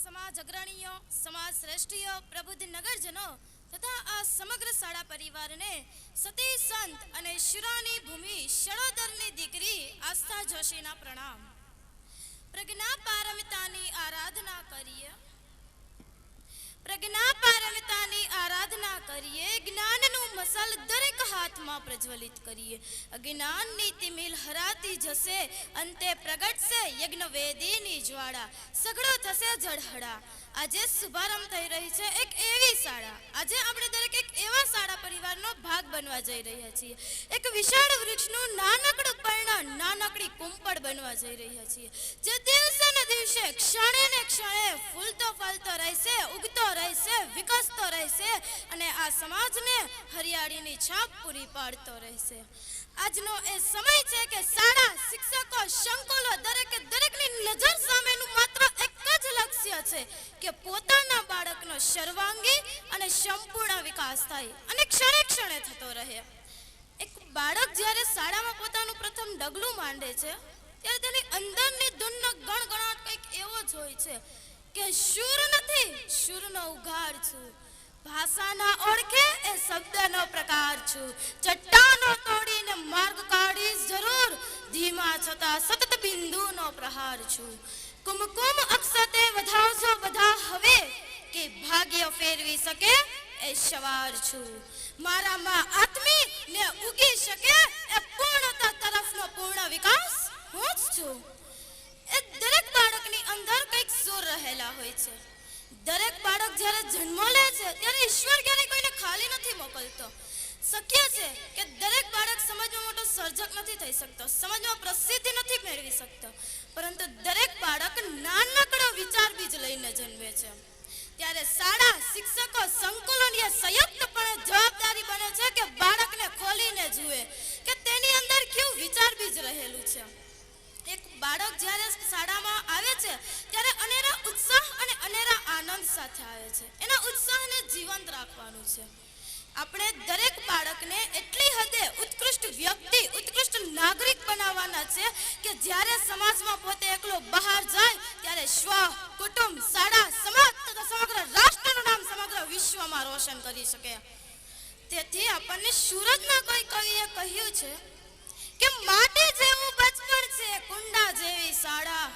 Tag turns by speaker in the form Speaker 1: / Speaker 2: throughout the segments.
Speaker 1: સમાજ અગ્રણીઓ, સમાજ શ્રેષ્ઠીઓ, પ્રબુદ્ધ નગરજનો તથા આ સમગ્ર શાળા પરિવારને સતી સંત અને શુરાની ભૂમિ શળોદરની દીકરી આસ્થા જોશીના પ્રણામ. પ્રજ્ઞા પારમિતાની આરાધના કરીએ. પ્રજ્ઞા પારમિતાની આરાધના કરીએ. જ્ઞાનનું મસલ દરેક હાથમાં પ્રજ્વલિત કરીએ. અજ્ઞાનની તિમિલ હરાતી જશે, અંતે પ્રગટશે યજ્ઞ વેદીની જ્વાળા. સઘળો થશે જળહળા. આજે શુભારંભ થઈ રહી છે એક એવી શાળા. આજે આપણે દરેક એક એવા શાળા પરિવારનો ભાગ બનવા જઈ રહ્યા છીએ. એક વિશાળ વૃક્ષનું નાનકડું પર્ણ, નાનકડી કુંપળ બનવા જઈ રહ્યા છીએ, જે દિવસે ને દિવસે, ક્ષણે ને ક્ષણે ફૂલતો ફલતો રહેશે, ઉગતો રહેશે, વિકસતો રહેશે અને આ સમાજને હરિયાળીની છાપ પૂરી પાડતો રહેશે. આજનો એ સમય છે કે શાળા, શિક્ષકો, સંકુલો દરેકની નજર સામેનું માત્ર એક જ લક્ષ્ય છે કે પોતાના બાળકનો સર્વાંગી અને સંપૂર્ણ વિકાસ થાય અને ક્ષણે ક્ષણે થતો રહે. એક બાળક જ્યારે શાળામાં પોતાનું પ્રથમ ડગલું માંડે છે ત્યારે તેની અંદરની ધૂનનો ગણગણાટ કંઈક એવો જ હોય છે કે શૂર નથી, શૂરનો ઉઘાડ છું. ભાષાના ઓળખે એ શબ્દનો પ્રકાર છું. ચટ્ટાનો તોડીને માર્ગ કાઢીશ જરૂર, ધીમા છતાં સતત બિંદુનો પ્રહાર છું. કુમકુમ અક્ષતે વધાવજો બધા હવે, કે ભાગ્ય ફેરવી શકે એ સવાર છું. મારામાં આત્મી ને ઉગી શકે એ પૂર્ણતા તરફનો પૂર્ણ વિકાસ હું જ છું. એ દરેક બાળકની અંદર કંઈક સુર રહેલા હોય છે. દરેક બાળક જ્યારે જન્મ લે છે ત્યારે ઈશ્વર ક્યારેય કોઈને ખાલી નથી મોકલતો. શક્ય છે કે દરેક બાળક સમાજમાં મોટો સર્જક નથી થઈ શકતો, સમાજમાં પ્રસિદ્ધિ નથી મેળવી શકતો, પરંતુ દરેક બાળક નાનકડો વિચાર બીજ લઈને જન્મે છે. ત્યારે શાળા, શિક્ષકો, સંકુલોની સંયુક્તપણે જવાબદારી બને છે કે બાળકને ખોલીને જુએ કે તેની અંદર કેવું વિચાર બીજ રહેલું છે. એક બાળક જ્યારે શાળામાં આવે છે ત્યારે અનેરા ઉત્સાહ અને અનેરા આનંદ સાથે આવે છે. એના ઉત્સાહને જીવંત રાખવાનું છે. આપણે દરેક બાળકને એટલી હદે ઉત્કૃષ્ટ વ્યક્તિ, ઉત્કૃષ્ટ નાગરિક બનાવવાના છે કે જ્યારે સમાજમાં પોતે એકલો બહાર જાય ત્યારે સ્વ, કુટુંબ, શાળા, સમાજ તથા સમગ્ર રાષ્ટ્રનું નામ સમગ્ર વિશ્વમાં રોશન કરી શકે. તેથી આપણને સુરતના કોઈ કવિએ કહ્યું છે કે માટી જેવું બચપણ છે, કુંડા જેવી શાળા.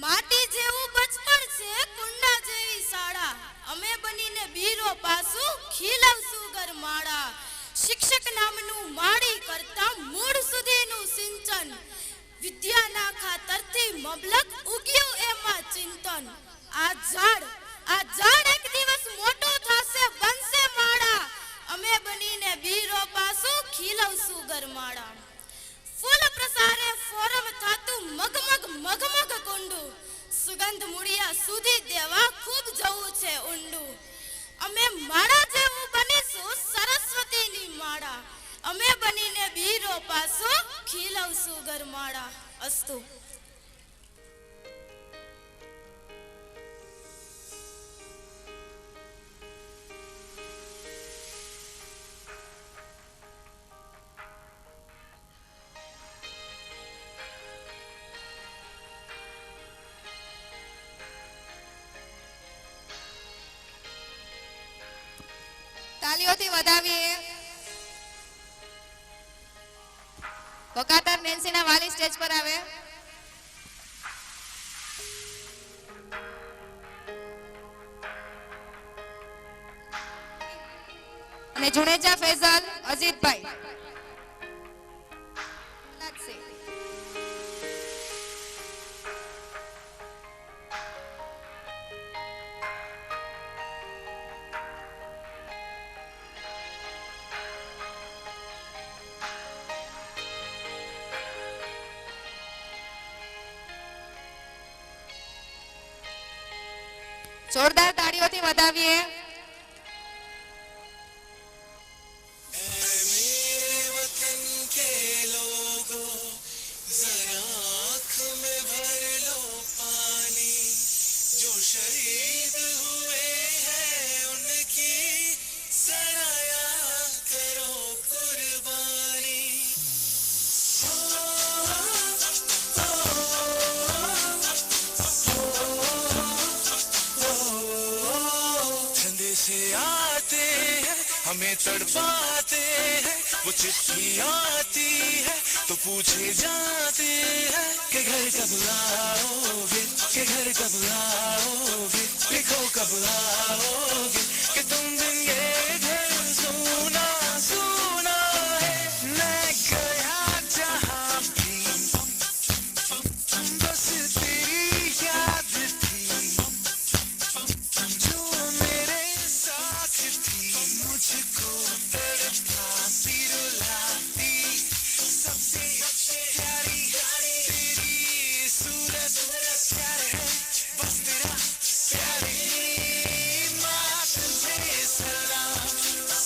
Speaker 1: માટી જેવું બચપણ છે, કુંડા જેવી શાળા. અમે બનીને બીરો પાસું ખીલવશું ગરમાળા. શિક્ષક નામનું માળી કરતા મૂળ સુધીનું સિંચન, વિદ્યાના ખાતરથી મબલક ઉગ્યું એમાં ચિંતન. આ ઝાડ એક દિવસ મોટું થશે, બનશે માળા. અમે બનીને બીરો પાસું ખીલવશું ગરમાળા. ફૂલ પ્રસારે ફોરમ થાતું મગમગ કુંડું, સુગંધ મૂળિયા સુધી દેવા ખૂબ જવું છે ઊંડું. અમે માળા જેવું બનીશું, સરસ્વતીની માળા. અમે બનીને બીરો પાસો ખીલવશું ગરમાળા. અસ્તુ.
Speaker 2: તાલીઓથી વધાવીએ. વકાતર નેન્સીના વાલી સ્ટેજ પર આવે. અને જુનેજા ફૈઝલ, અજીતભાઈ, જોરદાર તાળીઓથી વધાવીએ.
Speaker 3: हमें तड़पाते हैं, वो चिट्ठी आती है तो पूछे जाते हैं कि घर कब लाओगे, कि घर कब लाओगे, लिखो कब लाओगे, कि तुम बिन ये घर सुना सुना है। मैं गया जहाँ भी बस तेरी याद थी, जो मेरे साथ थी, मुझको तड़पाती रुलाती, सबसे प्यारी तेरी सूरत प्यार है, बस तेरा प्यार ही। माँ तुझे सलाम,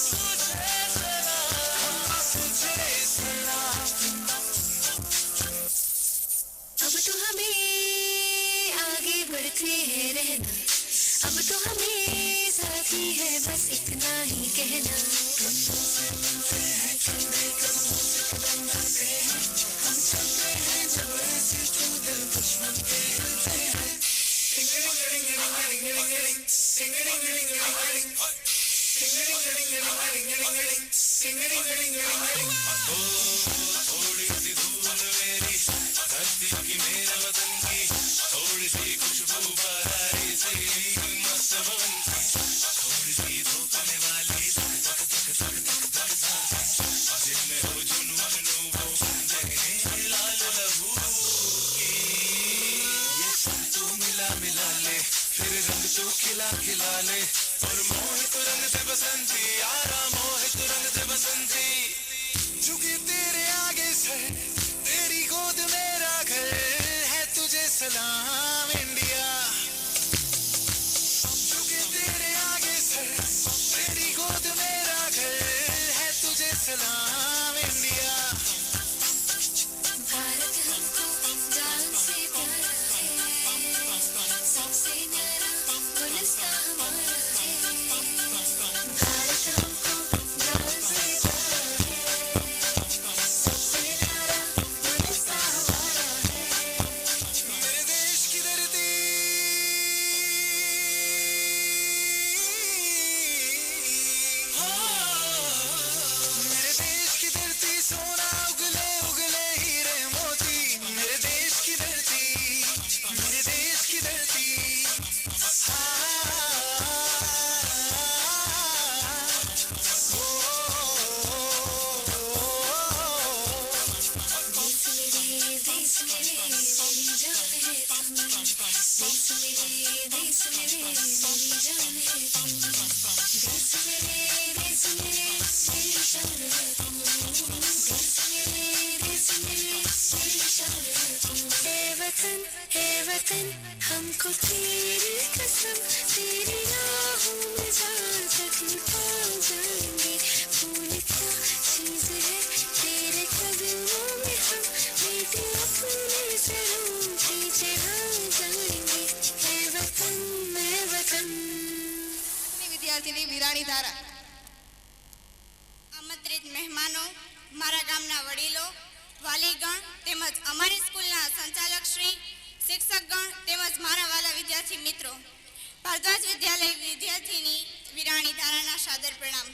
Speaker 3: तुझे सलाम, तुझे सलाम।
Speaker 4: अब तो हमें आगे बढ़ते रहना, अब तो हमें साथी है बस इतना ही कहना।
Speaker 3: थोड़ी सी धूल मेरी धरती की, मेरे वतन की, थोड़ी सी खुशबू बहारी सी मस्त पवन की, थोड़ी सी धोखने वाली धक धक धक धक धक धक सांसें, जिनमें हो जुनून वो जगने लाल लहू की। ये सब तू मिला मिला ले, फिर रंग तू खिला खिला ले, और मोहित रंग से बसंती यारा, मोहित रंग से बसंती। झुकी तेरे आगे सर, तेरी गोद मेरा घर है, तुझे सलाम इंडिया। झुकी तेरे आगे सर, तेरी गोद मेरा घर है, तुझे सलाम इंडिया।
Speaker 4: भारत हमको जान से प्यारा है, सबसे न्यारा गुलिस्तां हमारा है। भारत हमको जान से प्यारा है, सबसे न्यारा गुलिस्तां हमारा है।
Speaker 3: मेरे देश की धरती, मेरे देश की धरती, सोना उगले उगले हीरे मोती, मेरे देश की धरती, मेरे देश की धरती।
Speaker 4: देश मेरे मेरी जान है तुम, देश मेरे मेरी जान है तुम, देश मेरे मेरी शान है तुम, देश मेरे मेरी शान है तुम। हे वतन हमको तेरी कसम, तेरी राहों में जान तक पा जाएंगे। फूल क्या चीज है तेरे कदमों में, हम बेटे अपने सरों पीछे हाँ जाएंगे। हे वतन मैं वतन।
Speaker 2: વિદ્યાર્થીની વિરાણી ધારા.
Speaker 1: આમંત્રિત મહેમાનો, મારા ગામના વડીલો, વાલીગણ તેમજ અમારી સ્કૂલના સંચાલકશ્રી, શિક્ષકગણ તેમજ મારા વાલા વિદ્યાર્થી મિત્રો, ભારદ્વાજ વિદ્યાલય વિદ્યાર્થીની વિરાણી ધારાના સાદર પ્રણામ.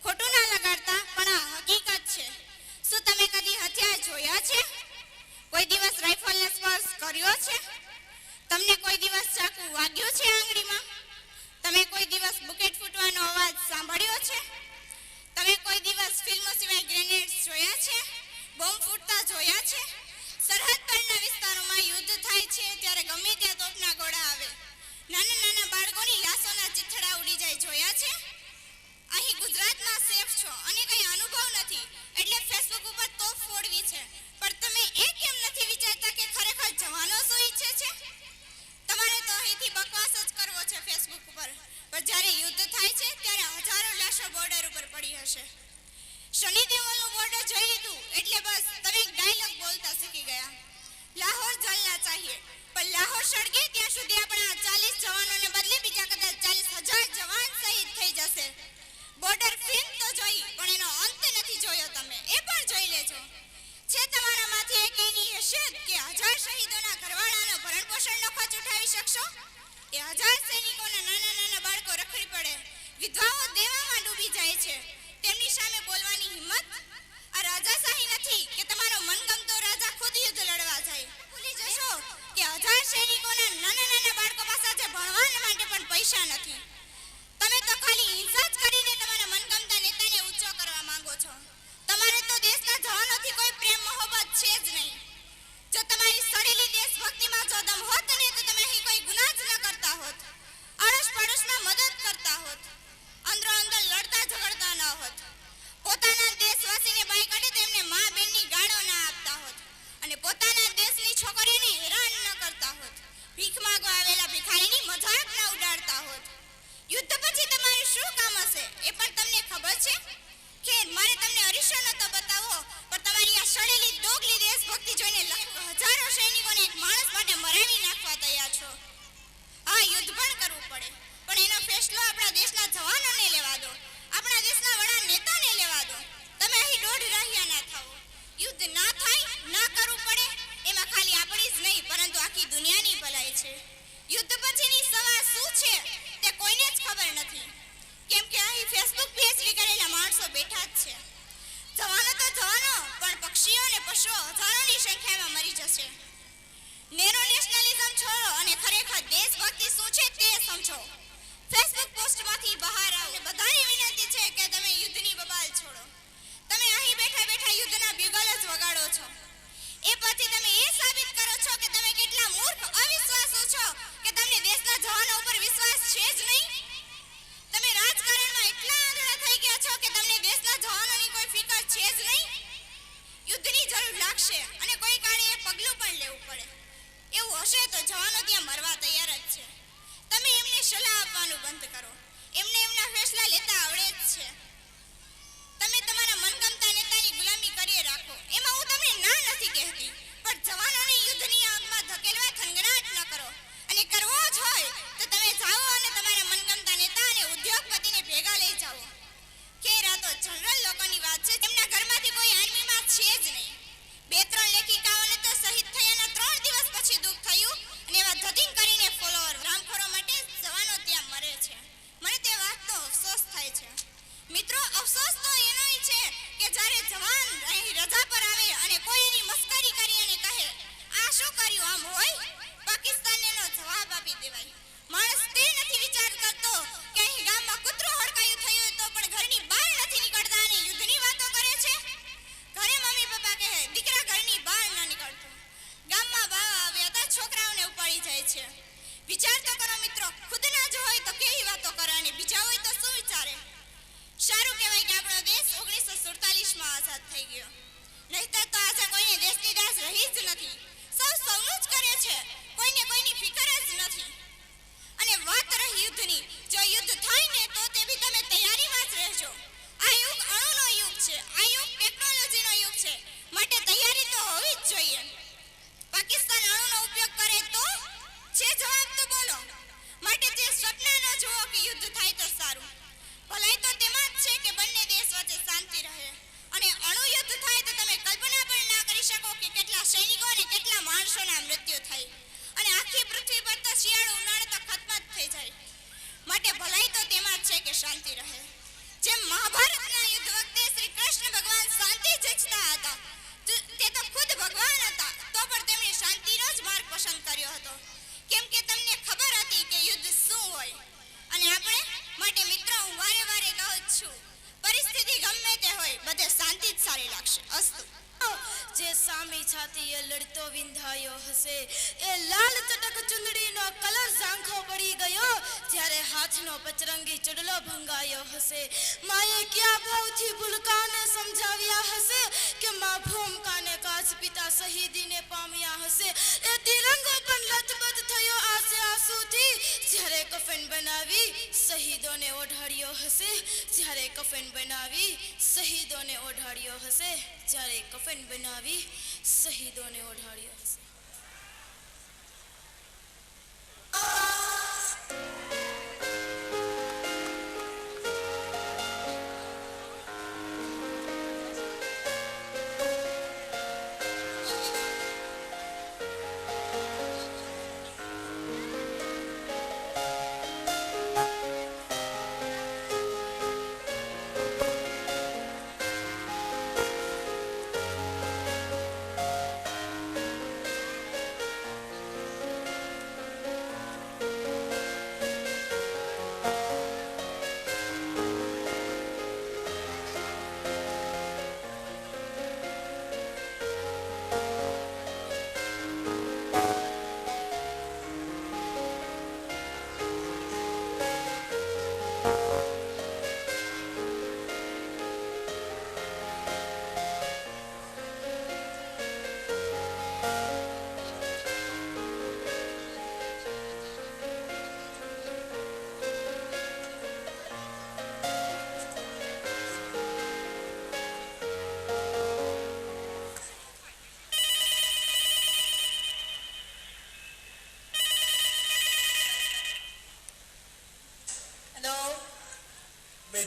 Speaker 1: ખોટું ના લગાડતા, પણ આ હકીકત છે. શું તમે કદી હથિયાર જોયા છે? કોઈ દિવસ રાઇફલને સ્પર્શ કર્યો છે? તમને કોઈ દિવસ ચાકુ વાગ્યું છે આંગળીમાં? તમે કોઈ દિવસ બુકેટ ફૂટવાનો અવાજ સાંભળ્યો છે? તમે કોઈ દિવસ ફિલ્મો સિવાય ગ્રેનેડ્સ જોયા છે? બોમ્બ ફૂટતા જોયા છે? સરહદ પરના વિસ્તારોમાં યુદ્ધ થાય છે ત્યારે ગમે ત્યાં તોપના ગોળા આવે, નાના નાના બાળકોની લાશોના ચીથડા ઉડી જાય, જોયા છે? અહીં ગુજરાતમાં સેફ છો અને કંઈ અનુભવ નથી એટલે ફેસબુક ઉપર તોપ ફોડવી છે, પણ તમે એ કેમ નથી વિચારતા કે ખરેખર જવાનો શું ઈચ્છે છે? તમારે તો અહીંથી બકવાસ જ કરવો છે ફેસબુક ઉપર, પણ જ્યારે યુદ્ધ થાય છે ત્યારે હજારો લાશો બોર્ડર ઉપર પડી હશે. શનિદેવોનું બોર્ડર જોઈ લીધું એટલે બસ તમે એક ડાયલોગ બોલતા શીખી ગયા, લાહોર જલના ચાહીએ. પણ લાહોર સળગે ત્યાં સુધી આપણા 40 જવાનોને બદલે બીજા કદાચ 40,000 જવાન શહીદ થઈ જશે. બોર્ડર ફિલ્મ તો જોઈ પણ એનો અંત નથી જોયો, તમે એ પણ જોઈ લેજો. છે તમારામાંથી એકની હેસિયત કે 1000 શહીદોના ઘરવાળાનો ભરણ પોષણનો ખર્ચ ઉઠાવી શકશો? એ 1000 સૈનિકોના નાના નાના બાળકો રખડી પડે, વિધવાઓ દેવામાં ડૂબી જાય છે,
Speaker 2: દેશના જવાનોને લેવા દો, આપણા દેશના વડા નેતાને લેવા દો. તમે અહીં દોઢ રહ્યા ના થાઓ. યુદ્ધ ના થાય, ના કરવું પડે, એમાં ખાલી આપણી જ નહીં પરંતુ આખી દુનિયાની ભલાઈ છે. યુદ્ધ પછીની સવા શું છે તે કોઈને જ ખબર નથી, કેમ કે અહીં ફેસબુક PhD કરેલા માણસો બેઠા જ છે. જવાનો તો જવાનો, પણ પક્ષીઓ અને પશુઓ હજારોની સંખ્યામાં મરી જશે. નેરો નેશનલિઝમ છોડો અને ખરેખર દેશભક્તિ શું છે તે સમજો. ફેસબુક પોસ્ટમાંથી બહાર આવો. બધાની વિનંતી છે કે તમે યુદ્ધની બબાલ છોડો. તમે અહીં બેઠા બેઠા યુદ્ધના બ્યુગલ જ વગાડો છો. એ પછી તમે એ સાબિત કરો છો કે તમે કેટલા મૂર્ખ અવિશ્વાસુ છો કે તમને દેશના જવાનો ઉપર વિશ્વાસ છે જ નહીં. તમે રાજકારણમાં એટલા આંધળા થઈ ગયા છો કે તમને દેશના જવાનોની કોઈ ફિકર છે જ નહીં. યુદ્ધની જરૂર લાગશે અને કોઈ કાળે એ પગલું પણ લેવું પડે. એવું હશે તો જવાનો ત્યાં મરવા તૈયાર જ છે. તમે એમને સલાહ આપવાનું બંધ કરો. એમને એમના ફેસલા લેતા આવડે જ છે. તમે તમારા મનગમતા નેતાની ગુલામી કરી રાખો. એમાં હું તમને ના નથી કહેતી, પણ જવાનોને યુદ્ધની આગમાં ધકેલવા થનગનાટ ન કરો. અને કરવો જ હોય તો તમે જાઓ અને તમારા મનગમતા નેતા અને ઉદ્યોગપતિને ભેગા લઈ જાઓ. ખેર આ તો જનરલ લોકોની વાત છે, તેમના ઘરમાંથી કોઈ આર્મીમાં છે જ નહીં. 2-3 લેખિકાઓને તો શહીદ થયાના 3 દિવસ પછી દુઃખ થયું અને એવા ધતિંગ કરીને ફોલોવર રામખોરો માટે જવાનો ત્યાં મરે છે. મને તે વાતનો અફસોસ થાય છે. મિત્રો, અફસોસ તો એનોય છે કે જ્યારે જવાન અહીં રજા પર આવે અને કોઈ એની મસ્કરી કરી અને કહે આ શું કર્યું આમ હોય, પાકિસ્તાનને એનો જવાબ આપી દેવાય. માણસ તે નથી વિચાર કરતો કે અહીં ગામમાં કૂતરું હડકાયું થયું તો પણ ઘરની બહાર નથી નીકળતા અને યુદ્ધની વાતો કરે છે. ઘરે મમ્મી પપ્પા કહે દીકરા ઘરની બહાર ન નીકળતો. ગામમાં બાવા આવ્યા હતા, છોકરાઓને ઉપાડી જાય છે. વિચાર તો કરો મિત્રો, ખુદના જ હોય તો કેવી વાતો કરે અને બીજા હોય તો શું વિચારે. સારું કહેવાય કે આપણો દેશ 1947માં આઝાદ થઈ ગયો. નહીંતર તો આજે કોઈને દેશની દાસ રહી જ નથી. સૌ સૌનું જ કરે છે, કોઈને કોઈની ફિકર જ નથી. અને વાત રહી યુદ્ધની, જો યુદ્ધ થાય ને તો તે બી તમે તૈયારીમાં જ રહેજો. આ યુગ અણુનો યુગ છે, આ યુગ ટેકનોલોજીનો યુગ છે, માટે તૈયારી તો હોવી જ જોઈએ. પાકિસ્તાન અણુનો ઉપયોગ કરે તો છે જવાબ તો બોલો. માટે તે સ્વપ્ન ન જુઓ કે યુદ્ધ થાય તો સારું. ભલાઈ તો તેમાં જ છે કે બંને દેશ વચ્ચે શાંતિ રહે. અને અણુ યુદ્ધ થાય તો તમે કલ્પના પણ ના કરી શકો કે કેટલા સૈનિકો અને કેટલા માણસોના મૃત્યુ થાય. અને આખી પૃથ્વી પર તો શિયાળો ઉનાળો તો ખતમ જ થઈ જાય. માટે ભલાઈ તો તેમાં જ છે કે શાંતિ રહે. જેમ મહાભારતના યુદ્ધ વખતે શ્રી કૃષ્ણ ભગવાન શાંતિ જ ઈચ્છતા હતા, તે તો ખુદ ભગવાન હતા, તો પણ તેમણે શાંતિનો જ માર્ગ પસંદ કર્યો હતો. કેમ કે તમને ખબર હતી કે યુદ્ધ શું હોય. અને આપણે માટે મિત્રો, હું વારે વારે કહું છું, પરિસ્થિતિ ગમે તે હોય, બધે શાંતિ જ સારી લાગશે. અસ્તુ.
Speaker 1: જે સામી છાતીએ લડતો વિંધાયો હશે, એ લાલ ચટક ચુંદડીનો કલર ઝાંખો પડી ગયો જ્યારે હાથનો પચરંગી ચડલો ભંગાયો હશે. માએ ક્યાં ભાવથી ભૂલકાને સમજાવ્યા હશે કે મા ભૂમકાને કાચ પિતા શહીદીને પામ્યા હશે. એ તિરંગો પણ લથબથ થયો આસે આંસુથી જ્યારે કફન બનાવી શહીદોને ઓઢાડ્યો હશે. જ્યારે કફન બનાવી શહીદોને ઓઢાડ્યો હશે. જ્યારે કફન બનાવી શહીદોને ઓઢાડ્યો હશે.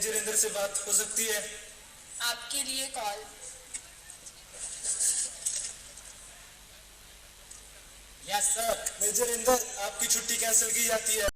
Speaker 5: मेजर इंदर से बात हो सकती है?
Speaker 6: आपके लिए call.
Speaker 5: Yes sir. Major Inder, आपकी छुट्टी कैंसिल की जाती है।